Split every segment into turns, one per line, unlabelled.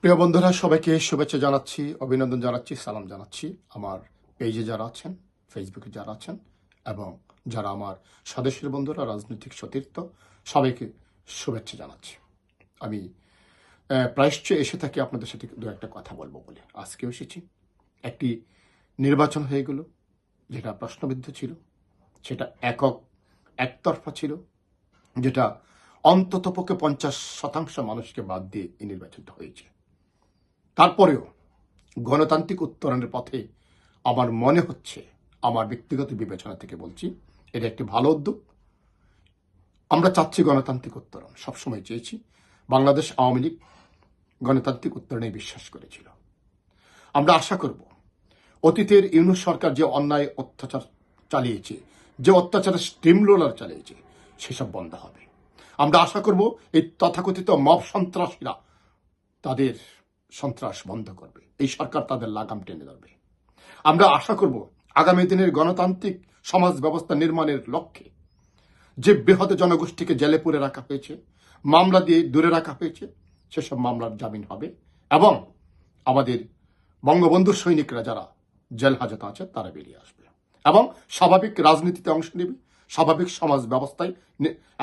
প্রিয় বন্ধুরা, সবাইকে শুভেচ্ছা জানাচ্ছি, অভিনন্দন জানাচ্ছি, সালাম জানাচ্ছি। আমার পেজে যারা আছেন, ফেসবুকে যারা আছেন এবং যারা আমার সদস্যের বন্ধুরা, রাজনৈতিক সতীর্থ, সবাইকে শুভেচ্ছা জানাচ্ছি। আমি প্রায়শ্চয় এসে থাকি আপনাদের সাথে দু একটা কথা বলবো বলে আজকেও এসেছি। একটি নির্বাচন হয়ে গেল, যেটা প্রশ্নবিদ্ধ ছিল, সেটা একতরফা ছিল, যেটা অন্ততপক্ষে 50% মানুষকে বাদ দিয়ে এই নির্বাচনটা হয়েছে। তারপরেও গণতান্ত্রিক উত্তরণের পথে আমার মনে হচ্ছে, আমার ব্যক্তিগত বিবেচনা থেকে বলছি, এটা একটি ভালো উদ্যোগ। আমরা চাচ্ছি গণতান্ত্রিক উত্তরণ, সবসময় চেয়েছি। বাংলাদেশ আওয়ামী লীগ গণতান্ত্রিক উত্তরণে বিশ্বাস করেছিল। আমরা আশা করব অতীতের ইউনূস সরকার যে অন্যায় অত্যাচার চালিয়েছে, যে অত্যাচারের স্টিম রোলার চালিয়েছে, সেসব বন্ধ হবে। আমরা আশা করব এই তথাকথিত মব সন্ত্রাসীরা তাদের সন্ত্রাস বন্ধ করবে, এই সরকার তাদের লাগাম টেনে ধরবে। আমরা আশা করব আগামী দিনের গণতান্ত্রিক সমাজ ব্যবস্থা নির্মাণের লক্ষ্যে যে বৃহৎ জনগোষ্ঠীকে জেলে পুরে রাখা হয়েছে, মামলা দিয়ে দূরে রাখা হয়েছে, সেসব মামলার জামিন হবে এবং আমাদের বঙ্গবন্ধুর সৈনিকরা যারা জেল হাজতে আছে তারা বেরিয়ে আসবে এবং স্বাভাবিক রাজনীতিতে অংশ নেবে, স্বাভাবিক সমাজ ব্যবস্থায়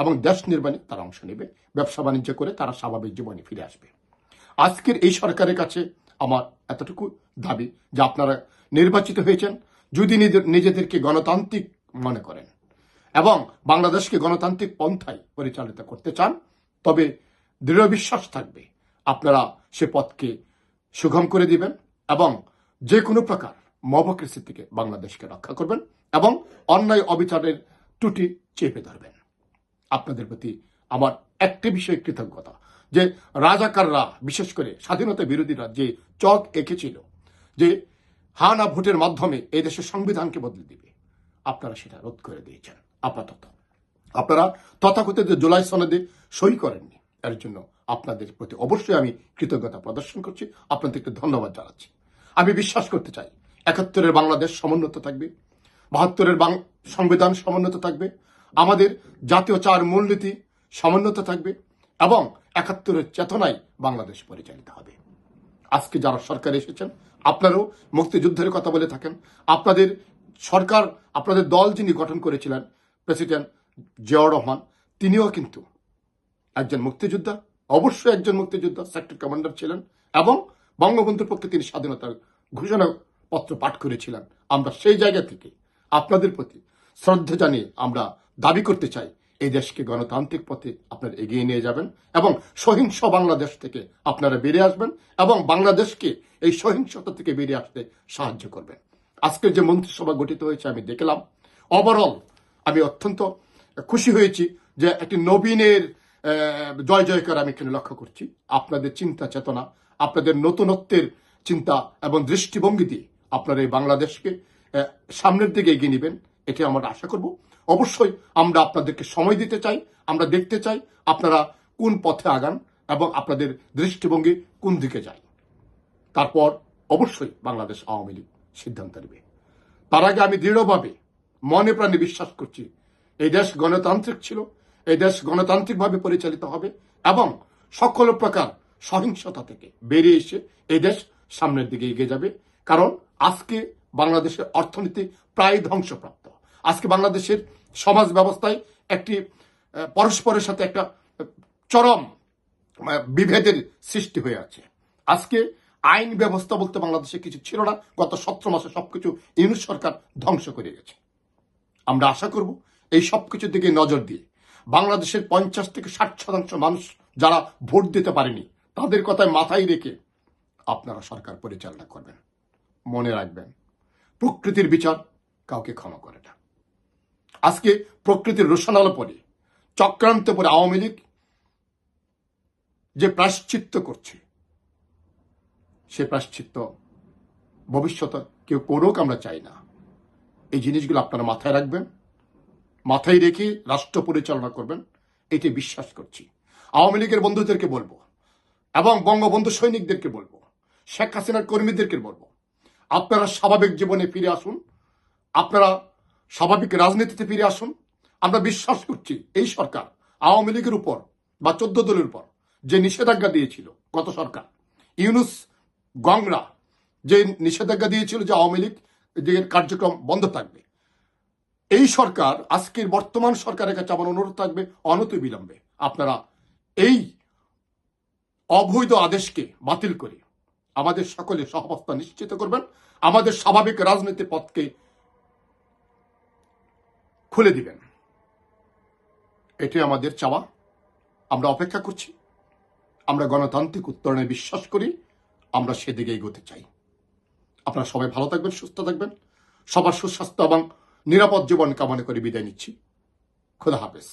এবং দেশ নির্মাণে তারা অংশ নেবে, ব্যবসা বাণিজ্য করে তারা স্বাভাবিক জীবনে ফিরে আসবে। আজকের এই সরকারের কাছে আমার এতটুকু দাবি যে আপনারা নির্বাচিত হয়েছেন, যদি নিজেদেরকে গণতান্ত্রিক মনে করেন এবং বাংলাদেশকে গণতান্ত্রিক পন্থায় পরিচালিত করতে চান, তবে দৃঢ় বিশ্বাস থাকবে আপনারা সে পথকে সুগম করে দিবেন এবং যে কোনো প্রকার মবক্রেসি থেকে বাংলাদেশকে রক্ষা করবেন এবং অন্যায় অবিচারের ত্রুটি চেপে ধরবেন। আপনাদের প্রতি আমার একটি বিষয় কৃতজ্ঞতা, যে রাজাকাররা, বিশেষ করে স্বাধীনতা বিরোধীরা যে চক এঁকেছিল যে হানা ভোটের মাধ্যমে এই দেশের সংবিধানকে বদলে দিবে, আপনারা সেটা রোধ করে দিয়েছেন। আপাতত আপনারা তথাকথিত জুলাই সনদে সই করেননি, এর জন্য আপনাদের প্রতি অবশ্যই আমি কৃতজ্ঞতা প্রদর্শন করছি, আপনাদেরকে ধন্যবাদ জানাচ্ছি। আমি বিশ্বাস করতে চাই 71-এর বাংলাদেশ সমুন্নত থাকবে, 72-এর সংবিধান সমুন্নত থাকবে, আমাদের জাতীয় 4 মূলনীতি সমুন্নত থাকবে এবং 71-এর চেতনায় বাংলাদেশ পরিচালিত হবে। আজকে যারা সরকারে এসেছেন, আপনারাও মুক্তিযুদ্ধের কথা বলে থাকেন। আপনাদের সরকার, আপনাদের দল যিনি গঠন করেছিলেন, প্রেসিডেন্ট জিয়াউর রহমান, তিনিও কিন্তু একজন মুক্তিযোদ্ধা, অবশ্যই একজন মুক্তিযোদ্ধা, সেক্টর কমান্ডার ছিলেন এবং বঙ্গবন্ধুর পক্ষে তিনি স্বাধীনতার ঘোষণাপত্র পাঠ করেছিলেন। আমরা সেই জায়গা থেকে আপনাদের প্রতি শ্রদ্ধা জানিয়ে আমরা দাবি করতে চাই, এই দেশকে গণতান্ত্রিক পথে আপনারা এগিয়ে নিয়ে যাবেন এবং সহিংস বাংলাদেশ থেকে আপনারা বেরিয়ে আসবেন এবং বাংলাদেশকে এই সহিংসতা থেকে বেরিয়ে আসতে সাহায্য করবেন। আজকের যে মন্ত্রিসভা গঠিত হয়েছে আমি দেখলাম, ওভারঅল আমি অত্যন্ত খুশি হয়েছি যে একটি নবীনের জয় জয়কার আমি এখানে লক্ষ্য করছি। আপনাদের চিন্তা চেতনা, আপনাদের নতুনত্বের চিন্তা এবং দৃষ্টিভঙ্গি দিয়ে আপনারা এই বাংলাদেশকে সামনের দিকে এগিয়ে নেবেন, এটি আমরা আশা করব। অবশ্যই আমরা আপনাদেরকে সময় দিতে চাই, আমরা দেখতে চাই আপনারা কোন পথে আগান এবং আপনাদের দৃষ্টিভঙ্গি কোন দিকে যায়। তারপর অবশ্যই বাংলাদেশ আওয়ামী লীগ সিদ্ধান্ত নেবে। তার আগে আমি দৃঢ়ভাবে মনে প্রাণে বিশ্বাস করছি, এই দেশ গণতান্ত্রিক ছিল, এই দেশ গণতান্ত্রিকভাবে পরিচালিত হবে এবং সকল প্রকার সহিংসতা থেকে বেরিয়ে এসে এই দেশ সামনের দিকে এগিয়ে যাবে। কারণ আজকে বাংলাদেশের অর্থনীতি প্রায় ধ্বংসপ্রাপ্ত। আজকে বাংলাদেশের সমাজ ব্যবস্থায় একটি পরস্পরের সাথে একটা চরম বিভেদের সৃষ্টি হয়ে আছে। আজকে আইন ব্যবস্থা বলতে বাংলাদেশে কিছু ছিল না। গত 17 মাসে সবকিছু ইউনূস সরকার ধ্বংস করে গেছে। আমরা আশা করব এই সবকিছুর দিকে নজর দিয়ে বাংলাদেশের 50 থেকে 60% মানুষ যারা ভোট দিতে পারেনি, তাদের কথায় মাথায় রেখে আপনারা সরকার পরিচালনা করবেন। মনে রাখবেন, প্রকৃতির বিচার কাউকে ক্ষমা করে না। আজকে প্রকৃতির রোশনালো পরে, চক্রান্ত পরে আওয়ামী লীগ যে প্রায়শ্চিত্ত করছে, সে প্রায়শ্চিত্ত ভবিষ্যতে কেউ করুক আমরা চাই না। এই জিনিসগুলো আপনারা মাথায় রাখবেন, মাথায় রেখে রাষ্ট্র পরিচালনা করবেন, এটি বিশ্বাস করছি। আওয়ামী লীগের বন্ধুদেরকে বলবো এবং বঙ্গবন্ধু সৈনিকদেরকে বলবো, শেখ হাসিনার কর্মীদেরকে বলবো, আপনারা স্বাভাবিক জীবনে ফিরে আসুন, আপনারা স্বাভাবিক রাজনীতিতে ফিরে আসুন। আমরা বিশ্বাস করছি এই সরকার আওয়ামী লীগের উপর বা 14 দলের উপর যে নিষেধাজ্ঞা দিয়েছিল গত সরকার, ইউনুস গংরা যে নিষেধাজ্ঞা দিয়েছিল যে আওয়ামী লীগ কার্যক্রম বন্ধ থাকবে, এই সরকার, আজকের বর্তমান সরকারের কাছে আমার অনুরোধ থাকবে অনতিবিলম্বে আপনারা এই অবৈধ আদেশকে বাতিল করে আমাদের সকলে সহাবস্থান নিশ্চিত করবেন, আমাদের স্বাভাবিক রাজনৈতিক পথকে খুলে দিবেন। এটি আমাদের চাওয়া। আমরা অপেক্ষা করছি। আমরা গণতান্ত্রিক উত্তরণে বিশ্বাস করি। আমরা সেদিকে এগোতে চাই। আপনারা সবাই ভালো থাকবেন, সুস্থ থাকবেন। সবার সুস্বাস্থ্য এবং নিরাপদ জীবন কামনা করে বিদায় নিচ্ছি। খোদা হাফেজ।